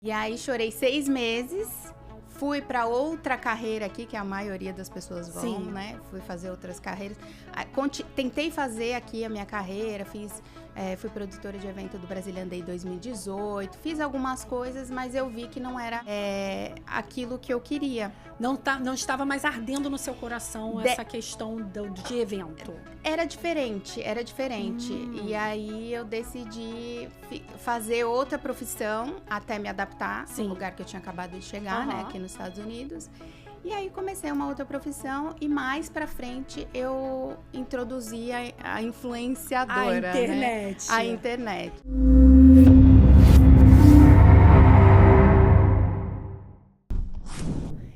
E aí chorei 6 meses, fui para outra carreira aqui, que a maioria das pessoas vão, Sim. né? Fui fazer outras carreiras. Tentei fazer aqui a minha carreira, fui produtora de evento do Brazilian Day 2018, fiz algumas coisas, mas eu vi que não era aquilo que eu queria. Não estava mais ardendo no seu coração essa questão de evento. Era diferente. E aí eu decidi fazer outra profissão até me adaptar no lugar que eu tinha acabado de chegar, né, aqui nos Estados Unidos. E aí comecei uma outra profissão e mais pra frente eu introduzi a influenciadora, A internet. Né? A internet.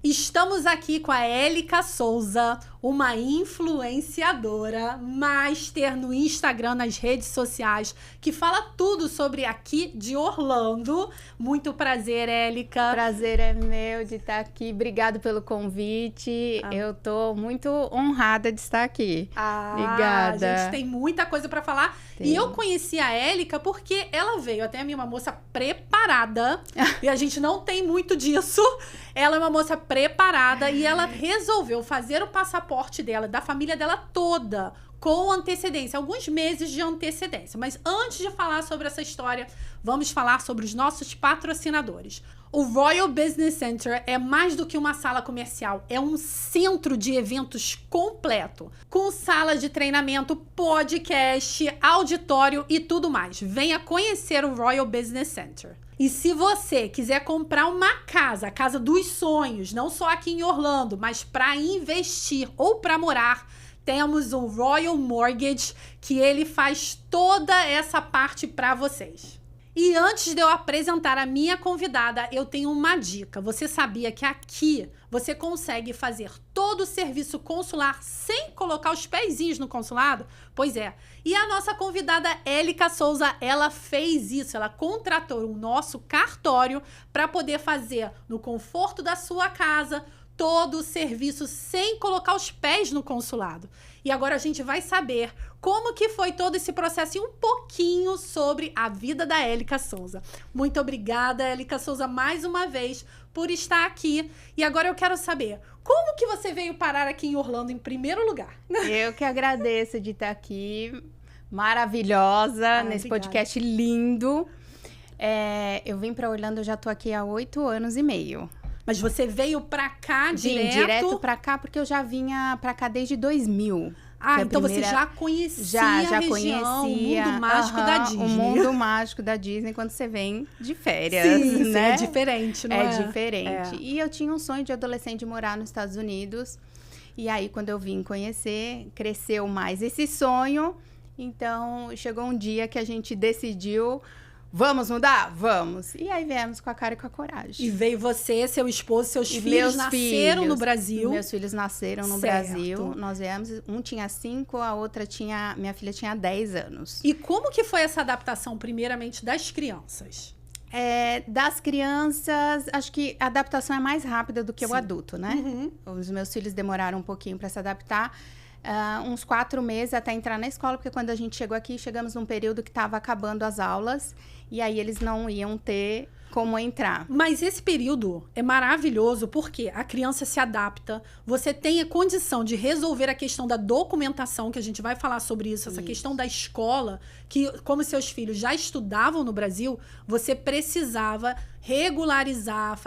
Estamos aqui com a Élica Souza, uma influenciadora, master no Instagram, nas redes sociais, que fala tudo sobre aqui de Orlando. Muito prazer, Élica. Prazer é meu de estar aqui. Obrigado pelo convite. Eu tô muito honrada de estar aqui. Obrigada. A gente tem muita coisa para falar. Tem. E eu conheci a Élica porque ela veio até a mim, uma moça preparada. E a gente não tem muito disso. Ela é uma moça preparada e ela resolveu fazer o passaporte dela, da família dela toda, com antecedência, alguns meses de antecedência. Mas antes de falar sobre essa história, vamos falar sobre os nossos patrocinadores. O Royal Business Center é mais do que uma sala comercial, é um centro de eventos completo, com sala de treinamento, podcast, auditório e tudo mais. Venha conhecer o Royal Business Center. E se você quiser comprar uma casa, a casa dos sonhos, não só aqui em Orlando, mas para investir ou para morar, temos o Royal Mortgage, que ele faz toda essa parte para vocês. E antes de eu apresentar a minha convidada, eu tenho uma dica. Você sabia que aqui você consegue fazer todo o serviço consular sem colocar os pezinhos no consulado? Pois é. E a nossa convidada Élica Souza, ela fez isso. Ela contratou o nosso cartório para poder fazer no conforto da sua casa todo o serviço sem colocar os pés no consulado. E agora a gente vai saber como que foi todo esse processo e um pouquinho sobre a vida da Élica Souza. Muito obrigada, Élica Souza, mais uma vez por estar aqui. E agora eu quero saber, como que você veio parar aqui em Orlando em primeiro lugar? Eu que agradeço de estar aqui, maravilhosa, nesse podcast lindo. Eu vim para Orlando, eu já tô aqui há 8 anos e meio. Mas você veio pra cá direto? Vim direto pra cá, porque eu já vinha pra cá desde 2000. Então você já conhecia a região, o mundo mágico da Disney. O mundo mágico da Disney, quando você vem de férias, sim, né? É diferente, não é? É diferente. E eu tinha um sonho de adolescente de morar nos Estados Unidos. E aí, quando eu vim conhecer, cresceu mais esse sonho. Então, chegou um dia que a gente decidiu... Vamos mudar? Vamos. E aí viemos com a cara e com a coragem. E veio você, seu esposo, seus filhos nasceram no Brasil. Meus filhos nasceram no Brasil. Nós viemos, um tinha 5, a outra minha filha tinha 10 anos. E como que foi essa adaptação, primeiramente, das crianças? Das crianças, acho que a adaptação é mais rápida do que o adulto, né? Os meus filhos demoraram um pouquinho para se adaptar. Uns 4 meses até entrar na escola, porque quando a gente chegou aqui, chegamos num período que estava acabando as aulas, e aí eles não iam ter como entrar. Mas esse período é maravilhoso, porque a criança se adapta, você tem a condição de resolver a questão da documentação, que a gente vai falar sobre isso, essa questão da escola, que como seus filhos já estudavam no Brasil, você precisava regularizar,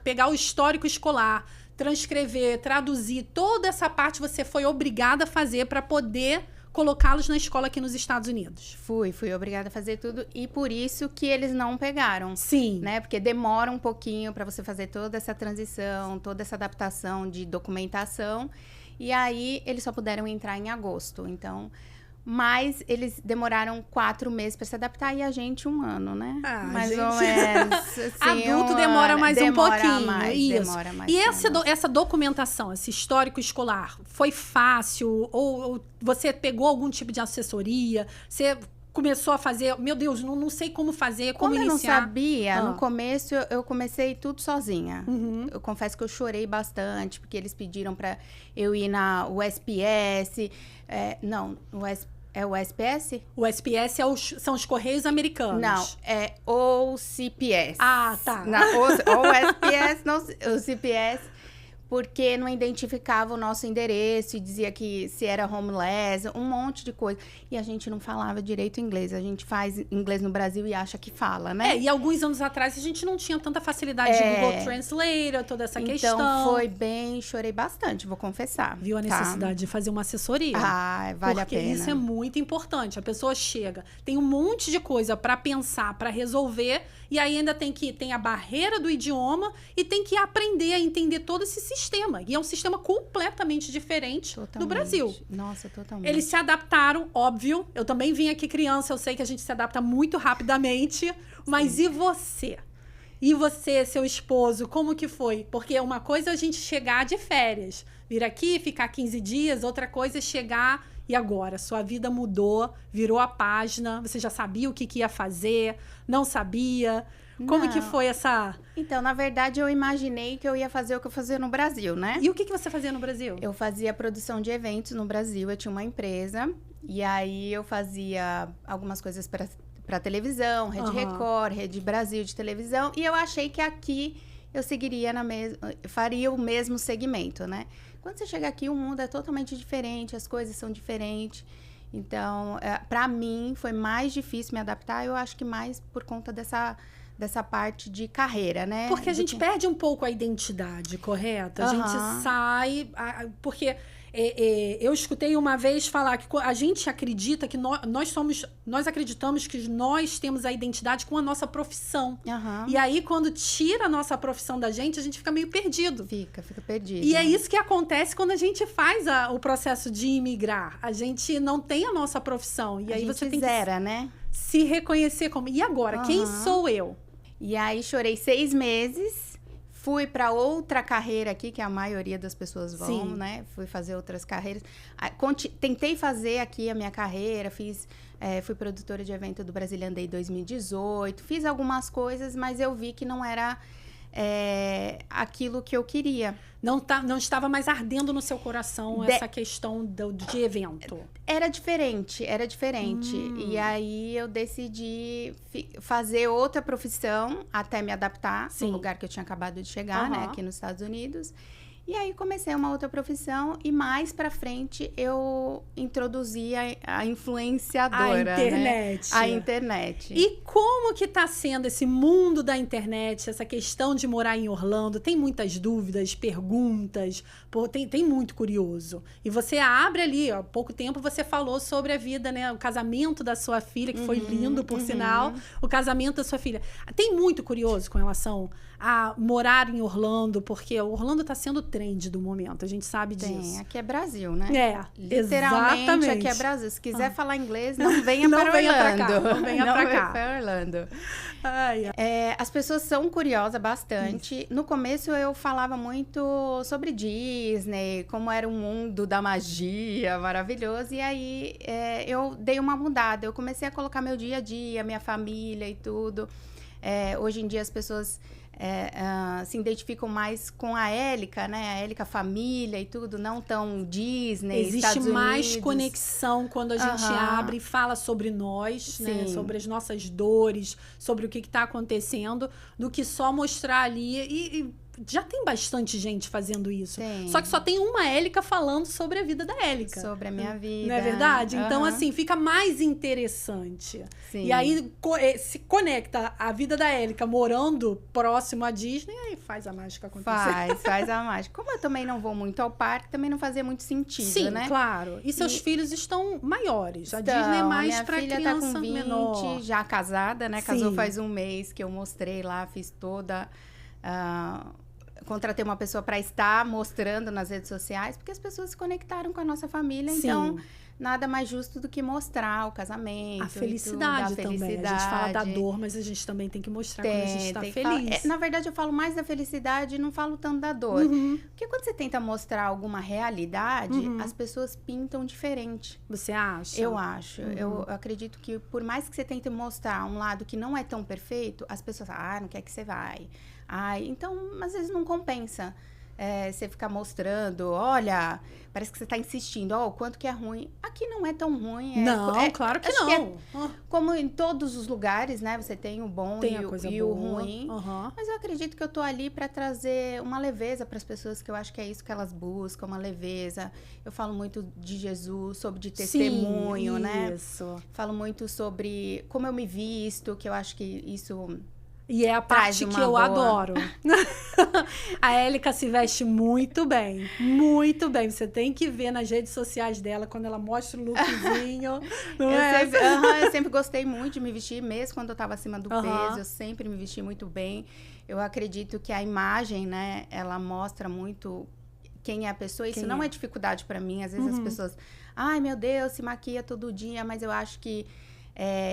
pegar o histórico escolar, transcrever, traduzir, toda essa parte você foi obrigada a fazer para poder colocá-los na escola aqui nos Estados Unidos. Fui obrigada a fazer tudo e por isso que eles não pegaram. Sim. Né? Porque demora um pouquinho para você fazer toda essa transição, toda essa adaptação de documentação e aí eles só puderam entrar em agosto. Então, mas eles demoraram 4 meses para se adaptar e a gente 1 ano, né? Mais ou menos. Assim, adulto demora mais um pouquinho. Isso. Demora mais. E essa documentação, esse histórico escolar, foi fácil? Ou você pegou algum tipo de assessoria? Você começou a fazer, meu Deus, não sei como fazer, como iniciar. Eu não sabia, no começo eu comecei tudo sozinha. Eu confesso que eu chorei bastante, porque eles pediram para eu ir na USPS. É o SPS? O SPS são os Correios Americanos. Não, é o CPS. Ah, tá. Não, o SPS, não, o CPS, porque não identificava o nosso endereço e dizia que se era homeless, um monte de coisa. E a gente não falava direito inglês. A gente faz inglês no Brasil e acha que fala, né? E alguns anos atrás a gente não tinha tanta facilidade de Google Translator, toda essa questão. Então, foi bem... Chorei bastante, vou confessar. Viu a necessidade de fazer uma assessoria? Ah, vale a pena. Porque isso é muito importante. A pessoa chega, tem um monte de coisa para pensar, para resolver, e aí ainda tem a barreira do idioma e tem que aprender a entender todo esse sistema. E é um sistema completamente diferente do Brasil. Nossa, totalmente. Eles se adaptaram, óbvio. Eu também vim aqui criança, eu sei que a gente se adapta muito rapidamente. Mas sim. E você? E você, seu esposo, como que foi? Porque uma coisa é a gente chegar de férias, vir aqui, ficar 15 dias, outra coisa é chegar... E agora? Sua vida mudou, virou a página, você já sabia o que ia fazer, não sabia? Como que foi essa... Então, na verdade, eu imaginei que eu ia fazer o que eu fazia no Brasil, né? E o que você fazia no Brasil? Eu fazia produção de eventos no Brasil, eu tinha uma empresa, e aí eu fazia algumas coisas para televisão, Rede Record, Rede Brasil de televisão, e eu achei que aqui eu seguiria faria o mesmo segmento, né? Quando você chega aqui, o mundo é totalmente diferente, as coisas são diferentes. Então, para mim, foi mais difícil me adaptar. Eu acho que mais por conta dessa parte de carreira, né? Porque a gente perde um pouco a identidade, correto? A gente sai... Porque eu escutei uma vez falar que a gente acredita que nós acreditamos que nós temos a identidade com a nossa profissão. E aí, quando tira a nossa profissão da gente, a gente fica meio perdido. Fica perdido. E é isso que acontece quando a gente faz o processo de imigrar. A gente não tem a nossa profissão. E aí você tem que né? Se reconhecer como... E agora? Quem sou eu? E aí, chorei 6 meses... Fui para outra carreira aqui, que a maioria das pessoas vão, sim, né? Fui fazer outras carreiras. Tentei fazer aqui a minha carreira, fui produtora de evento do Brasilian Day 2018, fiz algumas coisas, mas eu vi que não era aquilo que eu queria. Não estava mais ardendo no seu coração essa questão de evento. Era diferente. E aí eu decidi fazer outra profissão até me adaptar, sim, no lugar que eu tinha acabado de chegar, né, aqui nos Estados Unidos. E aí comecei uma outra profissão e mais pra frente eu introduzi a influenciadora, a internet. Né? A internet. E como que tá sendo esse mundo da internet, essa questão de morar em Orlando? Tem muitas dúvidas, perguntas, tem muito curioso. E você abre ali, há pouco tempo você falou sobre a vida, né? O casamento da sua filha, que foi lindo, por sinal. O casamento da sua filha. Tem muito curioso com relação a morar em Orlando, porque Orlando tá sendo trend do momento, a gente sabe disso. Aqui é Brasil, né? Literalmente, exatamente. Aqui é Brasil. Se quiser falar inglês, não venha para Orlando. Não venha pra cá. Para Orlando. As pessoas são curiosas bastante. Isso. No começo eu falava muito sobre Disney, como era o mundo da magia maravilhoso. E aí eu dei uma mudada. Eu comecei a colocar meu dia a dia, minha família e tudo. Hoje em dia as pessoas se identificam mais com a Élica, né? A Élica família e tudo, não tão Disney, existe Estados mais Unidos. Conexão quando a gente abre e fala sobre nós, né? Sobre as nossas dores, sobre o que está acontecendo, do que só mostrar ali e já tem bastante gente fazendo isso. Tem. Só que só tem uma Élica falando sobre a vida da Élica. Sobre a minha vida. Não é verdade? Então, assim, fica mais interessante. Sim. E aí, se conecta a vida da Élica morando próximo à Disney, aí faz a mágica acontecer. Faz a mágica. Como eu também não vou muito ao parque, também não fazia muito sentido, né? Sim, claro. E seus filhos estão maiores. A Disney é mais pra criança menor. Minha filha tá com 20, menor. Já casada, né? Casou faz um mês, que eu mostrei lá, fiz toda... contratei uma pessoa para estar mostrando nas redes sociais, porque as pessoas se conectaram com a nossa família, sim, então nada mais justo do que mostrar o casamento. A felicidade também. A gente fala da dor, mas a gente também tem que mostrar quando a gente está feliz. Na verdade, eu falo mais da felicidade e não falo tanto da dor. Porque quando você tenta mostrar alguma realidade, as pessoas pintam diferente. Você acha? Eu acho. Eu acredito que por mais que você tente mostrar um lado que não é tão perfeito, as pessoas não quer que você vai. Então, às vezes não compensa. você ficar mostrando, olha, parece que você está insistindo, o quanto que é ruim. Aqui não é tão ruim. Não, claro que não. Como em todos os lugares, né? Você tem o bom e o ruim. Mas eu acredito que eu tô ali para trazer uma leveza para as pessoas, que eu acho que é isso que elas buscam, uma leveza. Eu falo muito de Jesus, sobre de testemunho, sim, né? Isso. Falo muito sobre como eu me visto, que eu acho que isso... E é a parte que eu adoro. A Élica se veste muito bem. Muito bem. Você tem que ver nas redes sociais dela, quando ela mostra o lookzinho. Eu sempre gostei muito de me vestir, mesmo quando eu estava acima do peso. Eu sempre me vesti muito bem. Eu acredito que a imagem, né, ela mostra muito quem é a pessoa. Isso não é dificuldade para mim. Às vezes as pessoas... Ai, meu Deus, se maquia todo dia. Mas eu acho que...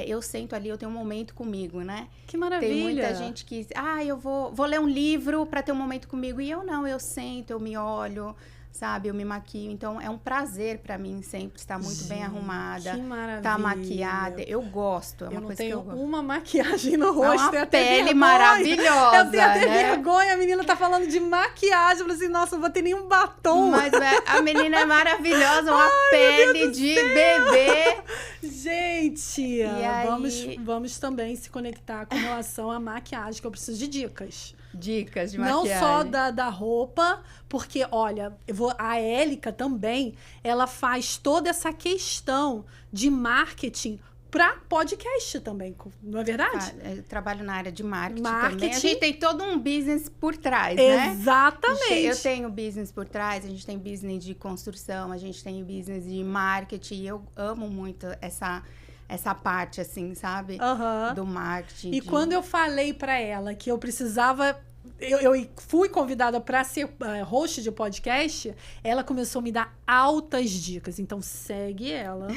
eu sento ali, eu tenho um momento comigo, né? Que maravilha! Tem muita gente que... eu vou ler um livro para ter um momento comigo. E eu não, eu sento, eu me olho, sabe? Eu me maquio. Então, é um prazer para mim sempre estar muito bem arrumada. Que maravilha! Estar maquiada. Eu gosto. É uma coisa que eu gosto. Uma maquiagem no rosto. É uma pele maravilhosa, eu tenho até né? vergonha. A menina tá falando de maquiagem. Eu falei assim, nossa, não vou ter nenhum batom. Mas a menina é maravilhosa. Uma pele de bebê. Gente, vamos também se conectar com relação à maquiagem, que eu preciso de dicas. Dicas de maquiagem. Não só da roupa, porque, olha, a Élica também, ela faz toda essa questão de marketing para podcast também, não é verdade? Eu trabalho na área de marketing também. A gente tem todo um business por trás, né? Exatamente. Eu tenho business por trás, a gente tem business de construção, a gente tem business de marketing. E eu amo muito essa parte, assim, sabe? Do marketing. E quando eu falei para ela que eu precisava... Eu fui convidada para ser host de podcast, ela começou a me dar altas dicas. Então, segue ela.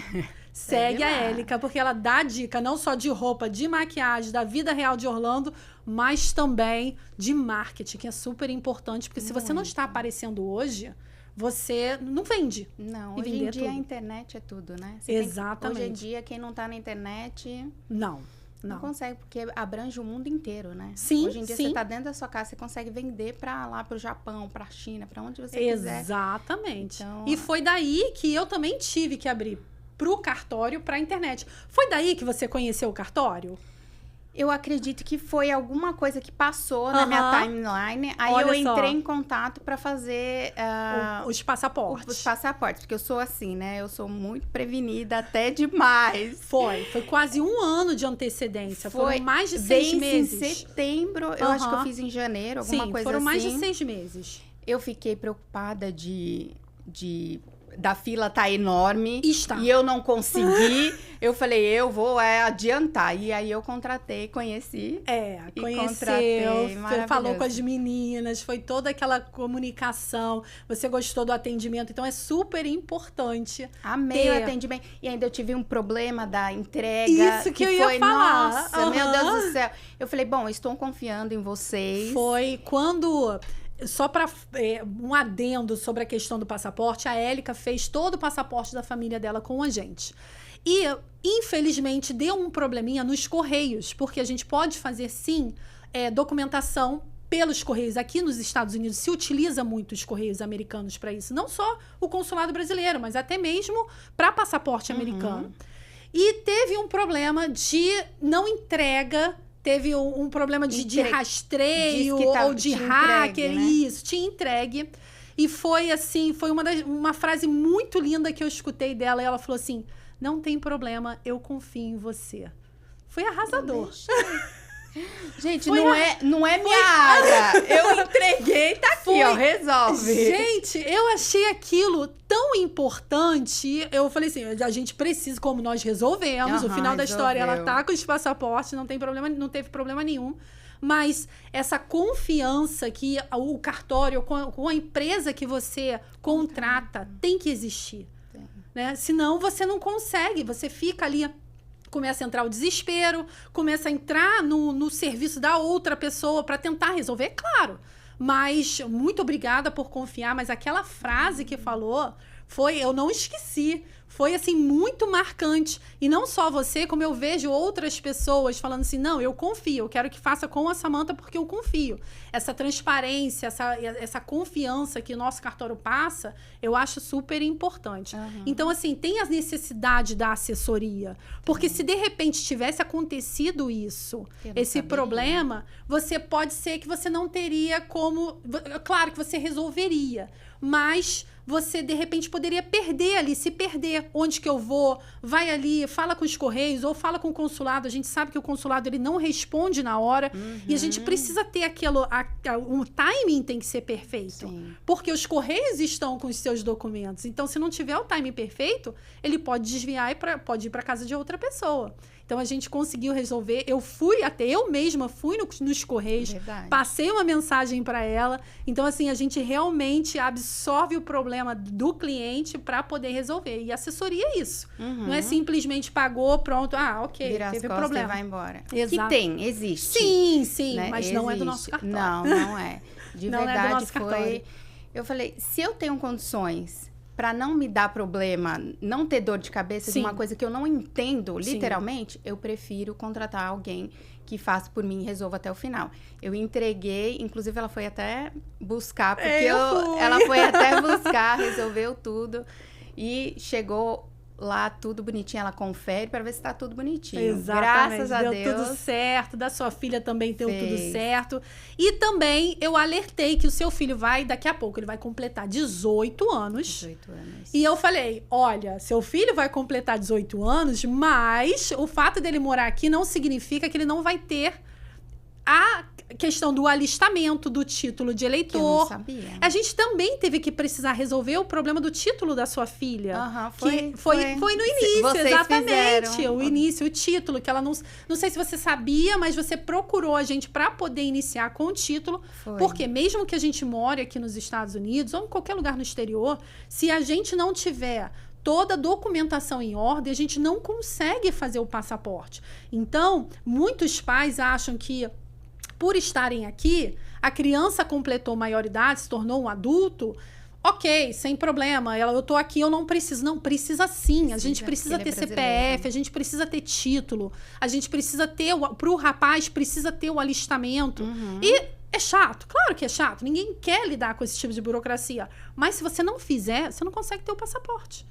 Segue a Élica, porque ela dá dica não só de roupa, de maquiagem, da vida real de Orlando, mas também de marketing, que é super importante. Porque se você não está aparecendo hoje, você não vende. Não, hoje em dia a internet é tudo, né? Exatamente. Hoje em dia, quem não está na internet... Não consegue, porque abrange o mundo inteiro, né? Sim, hoje em dia você tá dentro da sua casa, você consegue vender para lá, pro Japão, pra China, para onde você quiser. Exatamente. Então, e foi daí que eu também tive que abrir pro cartório, pra internet. Foi daí que você conheceu o cartório? Eu acredito que foi alguma coisa que passou na minha timeline. Aí eu entrei em contato para fazer... os passaportes. Os passaportes, porque eu sou assim, né? Eu sou muito prevenida, até demais. Foi quase 1 ano de antecedência. Foram mais de 6 meses. Em setembro, eu acho que eu fiz em janeiro, alguma coisa assim. Foram mais de 6 meses. Eu fiquei preocupada da fila tá enorme. Está. E eu não consegui. Eu falei, eu vou adiantar. E aí eu conheci. Conheceu, falou com as meninas, foi toda aquela comunicação. Você gostou do atendimento, então é super importante. Amei o atendimento. E ainda eu tive um problema da entrega. Isso que eu ia falar. Nossa, meu Deus do céu. Eu falei, bom, estou confiando em vocês. Foi quando... Só para um adendo sobre a questão do passaporte, a Élica fez todo o passaporte da família dela com a gente. E, infelizmente, deu um probleminha nos Correios, porque a gente pode fazer, sim, documentação pelos Correios. Aqui nos Estados Unidos se utiliza muito os Correios americanos para isso. Não só o consulado brasileiro, mas até mesmo para passaporte americano. E teve um problema de não entrega. Teve um problema de rastreio ou de hacker. Entregue, né? Isso, tinha entregue. E foi assim, foi uma frase muito linda que eu escutei dela. E ela falou assim, não tem problema, eu confio em você. Foi arrasador. Gente, não é minha área. Eu entreguei, tá aqui, resolve. Gente, eu achei aquilo tão importante. Eu falei assim, a gente precisa, como nós resolvemos. O final da história, ela tá com os passaportes, não teve problema nenhum. Mas essa confiança que o cartório, com a empresa que você contrata, tem que existir. Né? Senão você não consegue, você fica ali... Começa a entrar o desespero, começa a entrar no serviço da outra pessoa para tentar resolver, é claro. Mas muito obrigada por confiar, mas aquela frase que falou eu não esqueci. Foi, assim, muito marcante. E não só você, como eu vejo outras pessoas falando assim, não, eu confio, eu quero que faça com a Samantha porque eu confio. Essa transparência, essa confiança que o nosso cartório passa, eu acho super importante. Então, assim, tem a necessidade da assessoria. Porque se de repente tivesse acontecido isso, esse problema, pode ser que você não teria como... Claro que você resolveria, mas... você, de repente, poderia se perder. Onde que eu vou? Vai ali, fala com os Correios ou fala com o consulado. A gente sabe que o consulado, ele não responde na hora. E a gente precisa ter o timing tem que ser perfeito. Sim. Porque os Correios estão com os seus documentos. Então, se não tiver o timing perfeito, ele pode desviar e pode ir para casa de outra pessoa. Então, a gente conseguiu resolver. Eu mesma fui nos Correios, passei uma mensagem para ela. Então, assim, a gente realmente absorve o problema do cliente para poder resolver. E assessoria é isso. Não é simplesmente pagou, pronto, ok, vira teve as costas problema. E vai embora. Exato. Que existe. Sim, né? Mas existe. Não é do nosso cartório. Não é. De não verdade, é do nosso cartório. Eu falei, se eu tenho condições... para não me dar problema, não ter dor de cabeça de uma coisa que eu não entendo, literalmente, eu prefiro contratar alguém que faça por mim e resolva até o final. Eu entreguei, inclusive ela foi até buscar, porque ela foi até buscar, resolveu tudo e chegou lá tudo bonitinho, ela confere para ver se tá tudo bonitinho. Exatamente. Graças a Deus. Deu tudo certo, da sua filha também deu tudo certo. E também eu alertei que o seu filho daqui a pouco, ele vai completar 18 anos. 18 anos. E eu falei, olha, seu filho vai completar 18 anos, mas o fato dele morar aqui não significa que ele não vai ter a questão do alistamento do título de eleitor. Que eu não sabia. A gente também teve que precisar resolver o problema do título da sua filha. Foi no início, vocês exatamente. Fizeram. O início, o título, que ela não sei se você sabia, mas você procurou a gente para poder iniciar com o título. Porque mesmo que a gente more aqui nos Estados Unidos ou em qualquer lugar no exterior, se a gente não tiver toda a documentação em ordem, a gente não consegue fazer o passaporte. Então, muitos pais acham que por estarem aqui, a criança completou maioridade, se tornou um adulto, ok, sem problema, eu tô aqui, eu não preciso. Não, precisa sim, a gente precisa ter CPF, a gente precisa ter título, a gente precisa ter, pro rapaz, precisa ter o alistamento. E é chato, claro que é chato, ninguém quer lidar com esse tipo de burocracia, mas se você não fizer, você não consegue ter o passaporte.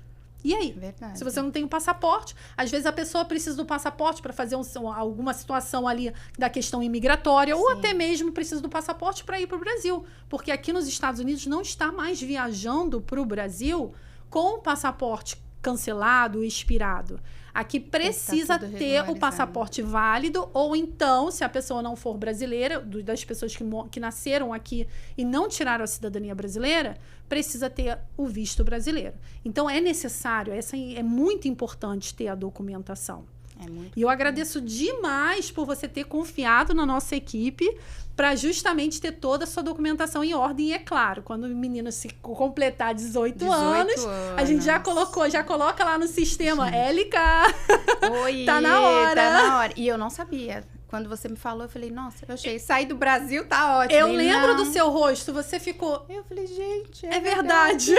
E aí? Verdade. Se você não tem o passaporte, às vezes a pessoa precisa do passaporte para fazer alguma situação ali da questão imigratória, ou até mesmo precisa do passaporte para ir para o Brasil. Porque aqui nos Estados Unidos não está mais viajando para o Brasil com o passaporte cancelado, expirado. Aqui precisa ter o passaporte válido, ou então, se a pessoa não for brasileira, das pessoas que nasceram aqui e não tiraram a cidadania brasileira, precisa ter o visto brasileiro. Então, é necessário, é muito importante ter a documentação. E eu agradeço demais por você ter confiado na nossa equipe para justamente ter toda a sua documentação em ordem. E é claro, quando o menino se completar 18 anos, a gente já coloca lá no sistema LK. Oi, tá na hora. E eu não sabia. Quando você me falou, eu falei, nossa, eu achei, sair do Brasil tá ótimo. Eu lembro do seu rosto, você ficou... Eu falei, gente, é verdade.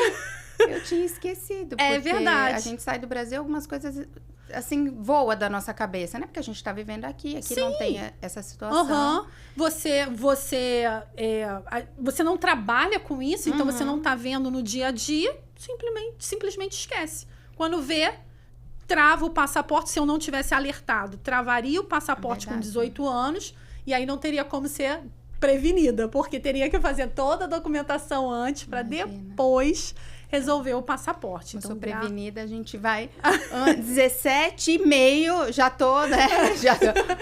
Eu tinha esquecido. É verdade. A gente sai do Brasil, algumas coisas... assim, voa da nossa cabeça, né? Porque a gente tá vivendo aqui não tem essa situação. Você não trabalha com isso, então você não tá vendo no dia a dia, simplesmente esquece. Quando vê, trava o passaporte. Se eu não tivesse alertado, travaria o passaporte com 18 anos, e aí não teria como ser prevenida, porque teria que fazer toda a documentação antes para depois resolver o passaporte. Eu sou prevenida, a gente vai 17,5, já tô, né?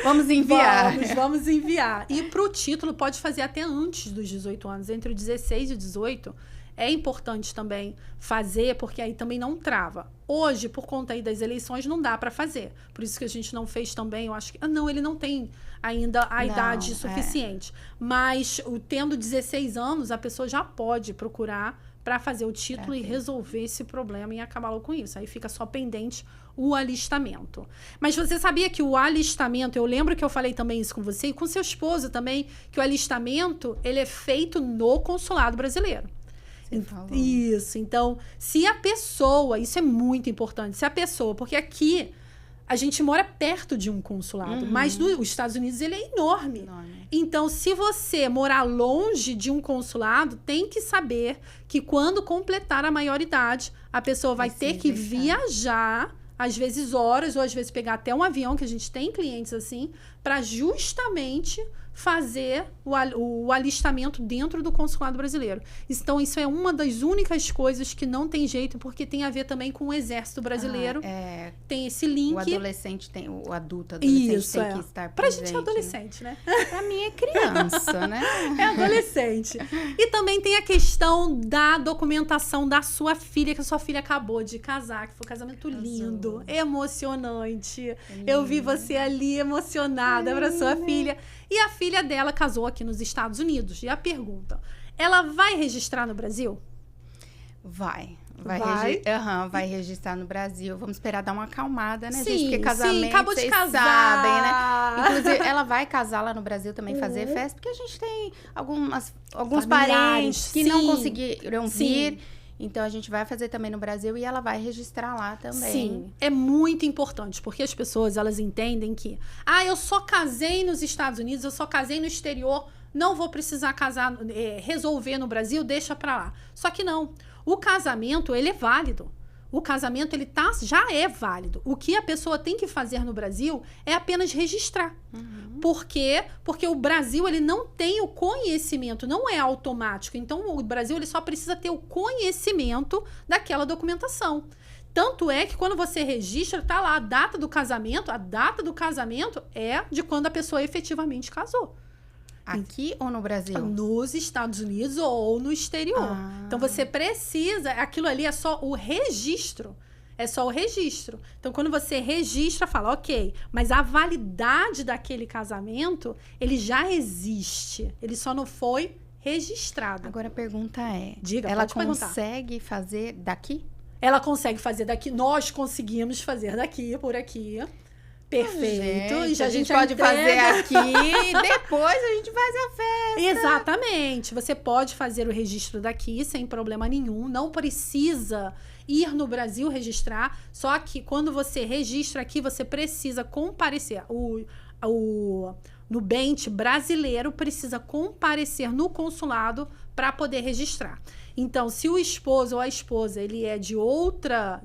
Vamos enviar. Vamos enviar. E pro título pode fazer até antes dos 18 anos, entre o 16 e o 18. É importante também fazer, porque aí também não trava. Hoje, por conta aí das eleições, não dá para fazer. Por isso que a gente não fez também, eu acho que... não, ele não tem ainda a idade suficiente. Mas, tendo 16 anos, a pessoa já pode procurar para fazer o título e resolver esse problema e acabar logo com isso. Aí fica só pendente o alistamento. Mas você sabia que o alistamento, eu lembro que eu falei também isso com você e com seu esposo também, que o alistamento, ele é feito no consulado brasileiro. Você falou. Isso. Então, se a pessoa... Isso é muito importante. Se a pessoa... Porque aqui... A gente mora perto de um consulado, mas os Estados Unidos ele é enorme. Então, se você morar longe de um consulado, tem que saber que quando completar a maioridade, a pessoa vai ter que viajar, às vezes horas, ou às vezes pegar até um avião, que a gente tem clientes assim, para justamente fazer o alistamento dentro do consulado brasileiro. Então, isso é uma das únicas coisas que não tem jeito, porque tem a ver também com o exército brasileiro. Tem esse link. O adolescente tem, o adulto adolescente isso, tem que estar presente. Pra gente é adolescente, né? Pra mim é criança, né? É adolescente. E também tem a questão da documentação da sua filha, que a sua filha acabou de casar, que foi um casamento lindo, emocionante. Eu vi você ali emocionada pra sua filha. E a filha dela casou aqui nos Estados Unidos. E a pergunta, ela vai registrar no Brasil? Vai registrar no Brasil. Vamos esperar dar uma acalmada, né, gente? Porque casamento, sim, acabou de casar. Sabem, né? Inclusive, ela vai casar lá no Brasil também, fazer festa, porque a gente tem alguns parentes que não conseguiram vir. Então, a gente vai fazer também no Brasil e ela vai registrar lá também. Sim, é muito importante, porque as pessoas, elas entendem que... eu só casei nos Estados Unidos, eu só casei no exterior, não vou precisar casar, resolver no Brasil, deixa pra lá. Só que não. O casamento, ele é válido. O casamento, ele já é válido. O que a pessoa tem que fazer no Brasil é apenas registrar. Por quê? Porque o Brasil, ele não tem o conhecimento, não é automático. Então, o Brasil, ele só precisa ter o conhecimento daquela documentação. Tanto é que quando você registra, tá lá a data do casamento é de quando a pessoa efetivamente casou. Aqui ou no Brasil? Nos Estados Unidos ou no exterior. Então, você precisa... Aquilo ali é só o registro. É só o registro. Então, quando você registra, fala, ok, mas a validade daquele casamento, ele já existe. Ele só não foi registrado. Agora, a pergunta é... Diga, ela pode perguntar. consegue fazer daqui? Ela consegue fazer daqui. Nós conseguimos fazer daqui, por aqui. Perfeito. Gente, a gente pode fazer aqui e depois a gente faz a festa. Exatamente. Você pode fazer o registro daqui sem problema nenhum. Não precisa ir no Brasil registrar. Só que quando você registra aqui, você precisa comparecer. O Nubente brasileiro precisa comparecer no consulado para poder registrar. Então, se o esposo ou a esposa ele é de outra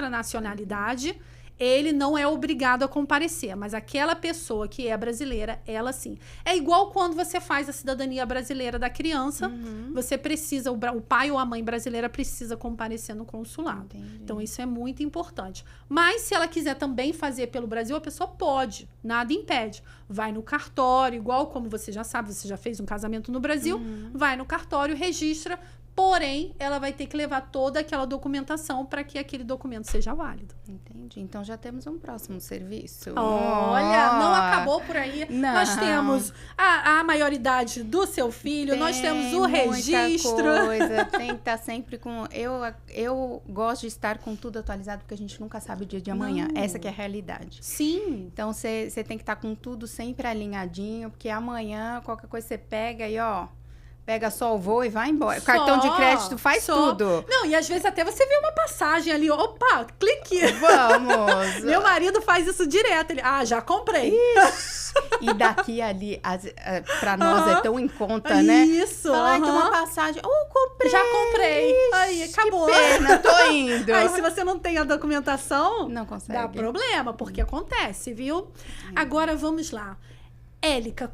nacionalidade, ele não é obrigado a comparecer, mas aquela pessoa que é brasileira, ela sim. É igual quando você faz a cidadania brasileira da criança, você precisa, o pai ou a mãe brasileira precisa comparecer no consulado. Entendi. Então, isso é muito importante. Mas, se ela quiser também fazer pelo Brasil, a pessoa pode, nada impede. Vai no cartório, igual como você já sabe, você já fez um casamento no Brasil, vai no cartório, registra, porém, ela vai ter que levar toda aquela documentação para que aquele documento seja válido. Entendi. Então, já temos um próximo serviço. Olha, não acabou por aí. Não. Nós temos a maioridade do seu filho, nós temos o registro. Coisa. Tem que estar sempre com... Eu gosto de estar com tudo atualizado, porque a gente nunca sabe o dia de amanhã. Não. Essa que é a realidade. Sim. Então, você tem que estar com tudo sempre alinhadinho, porque amanhã, qualquer coisa você pega e, pega só o voo e vai embora. Cartão de crédito faz tudo. Não, e às vezes até você vê uma passagem ali, opa, clique. Vamos. Meu marido faz isso direto. Ele, já comprei. Isso. E daqui ali, pra nós é tão em conta, né? Isso. Falar, tem uma passagem. Comprei. Já comprei. Aí, acabou. Que pena, tô indo. Aí, se você não tem a documentação, não consegue. Dá problema, porque acontece, viu? Agora, vamos lá. Élica,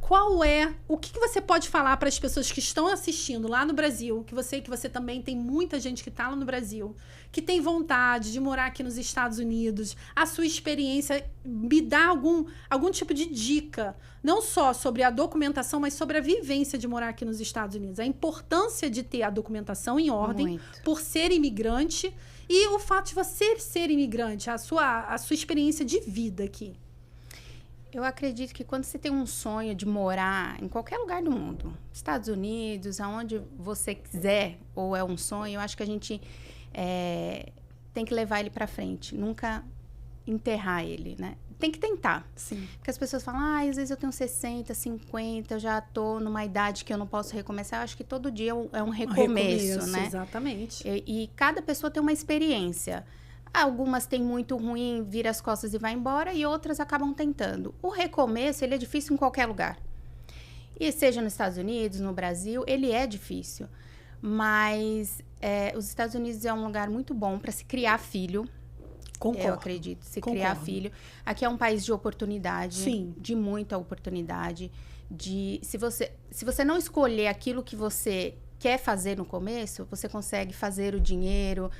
o que você pode falar para as pessoas que estão assistindo lá no Brasil, que você também tem muita gente que está lá no Brasil, que tem vontade de morar aqui nos Estados Unidos, a sua experiência, me dá algum tipo de dica, não só sobre a documentação, mas sobre a vivência de morar aqui nos Estados Unidos, a importância de ter a documentação em ordem, por ser imigrante, e o fato de você ser imigrante, a sua experiência de vida aqui. Eu acredito que quando você tem um sonho de morar em qualquer lugar do mundo, Estados Unidos, aonde você quiser, ou é um sonho, eu acho que a gente tem que levar ele para frente, nunca enterrar ele, né? tem que tentar. Sim. Porque as pessoas falam, às vezes eu tenho 60, 50, eu já tô numa idade que eu não posso recomeçar. Eu acho que todo dia é um recomeço, né? Exatamente. E cada pessoa tem uma experiência. Algumas têm muito ruim, vira as costas e vai embora, e outras acabam tentando. O recomeço, ele é difícil em qualquer lugar. E seja nos Estados Unidos, no Brasil, ele é difícil. Mas os Estados Unidos é um lugar muito bom para se criar filho. Concordo. Eu acredito, se criar filho. Aqui é um país de oportunidade. Sim. De muita oportunidade. Se você não escolher aquilo que você quer fazer no começo, você consegue fazer o dinheiro,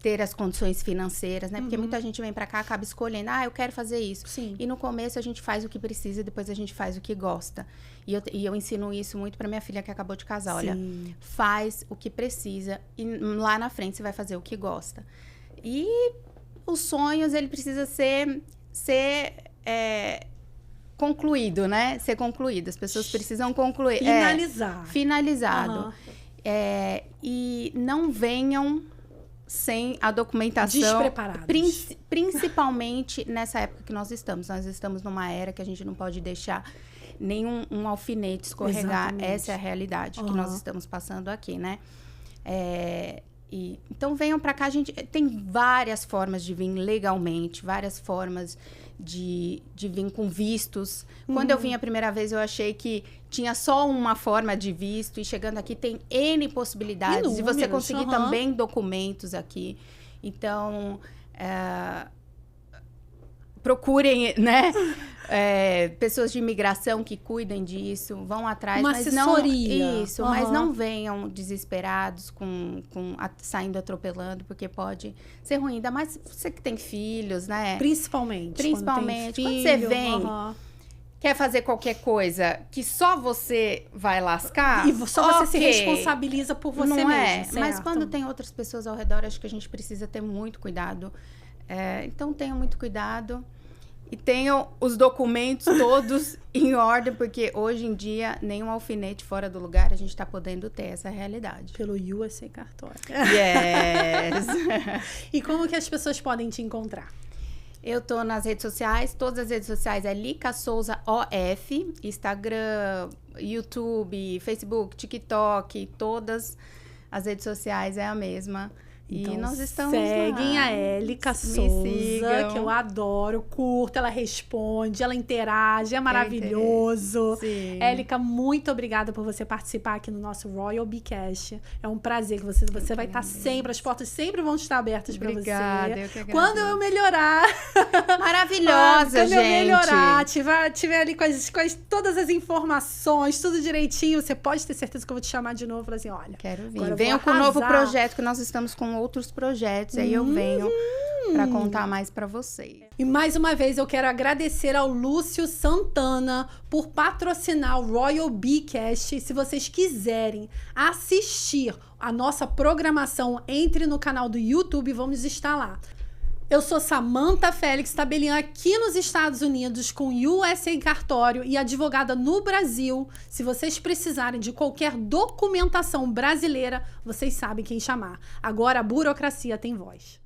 ter as condições financeiras, né? Porque muita gente vem pra cá, acaba escolhendo, eu quero fazer isso. Sim. E no começo a gente faz o que precisa e depois a gente faz o que gosta. E eu ensino isso muito pra minha filha que acabou de casar. Sim. Olha, faz o que precisa e lá na frente você vai fazer o que gosta. E os sonhos, ele precisa ser concluído, né? Ser concluído. As pessoas precisam concluir. Finalizado. E não venham sem a documentação. Despreparados. Principalmente nessa época que nós estamos. Nós estamos numa era que a gente não pode deixar nenhum alfinete escorregar. Exatamente. Essa é a realidade que nós estamos passando aqui, né? Então, venham para cá. A gente tem várias formas de vir legalmente, várias formas de vir com vistos. Quando eu vim a primeira vez, eu achei que tinha só uma forma de visto. E chegando aqui, tem N possibilidades. E você conseguir também documentos aqui. Então, procurem, né? Pessoas de imigração que cuidem disso, vão atrás. Uma assessoria. Mas não venham desesperados, saindo atropelando, porque pode ser ruim. Ainda mais você que tem filhos, né? Principalmente. Quando você vem, quer fazer qualquer coisa que só você vai lascar. E só você se responsabiliza por você não mesmo. Certo? Mas quando tem outras pessoas ao redor, acho que a gente precisa ter muito cuidado. Então, tenham muito cuidado. E tenham os documentos todos em ordem, porque hoje em dia, nenhum alfinete fora do lugar, a gente está podendo ter essa realidade. Pelo USA Cartório. Yes! E como que as pessoas podem te encontrar? Eu tô nas redes sociais, todas as redes sociais é Lica Souza OF, Instagram, YouTube, Facebook, TikTok, todas as redes sociais é a mesma. Então, e nós estamos seguem lá. a Élica Souza, que eu adoro, curto, ela responde, ela interage, é maravilhoso. Élica, muito obrigada por você participar aqui no nosso Royal Bcast. É um prazer que você vai estar sempre, as portas sempre vão estar abertas para você. Obrigada, eu que agradeço. Quando eu melhorar... Maravilhosa, quando gente. eu melhorar, tiver ali com todas as informações, tudo direitinho, você pode ter certeza que eu vou te chamar de novo e falar assim, olha... Quero vir. Venho com um novo projeto, que nós estamos com outros projetos, aí eu venho para contar mais para vocês. E mais uma vez eu quero agradecer ao Lúcio Santana por patrocinar o Royal Bcast. Se vocês quiserem assistir a nossa programação, entre no canal do YouTube, vamos estar lá. Eu sou Samantha Félix, tabeliã aqui nos Estados Unidos com USA Cartório e advogada no Brasil. Se vocês precisarem de qualquer documentação brasileira, vocês sabem quem chamar. Agora a burocracia tem voz.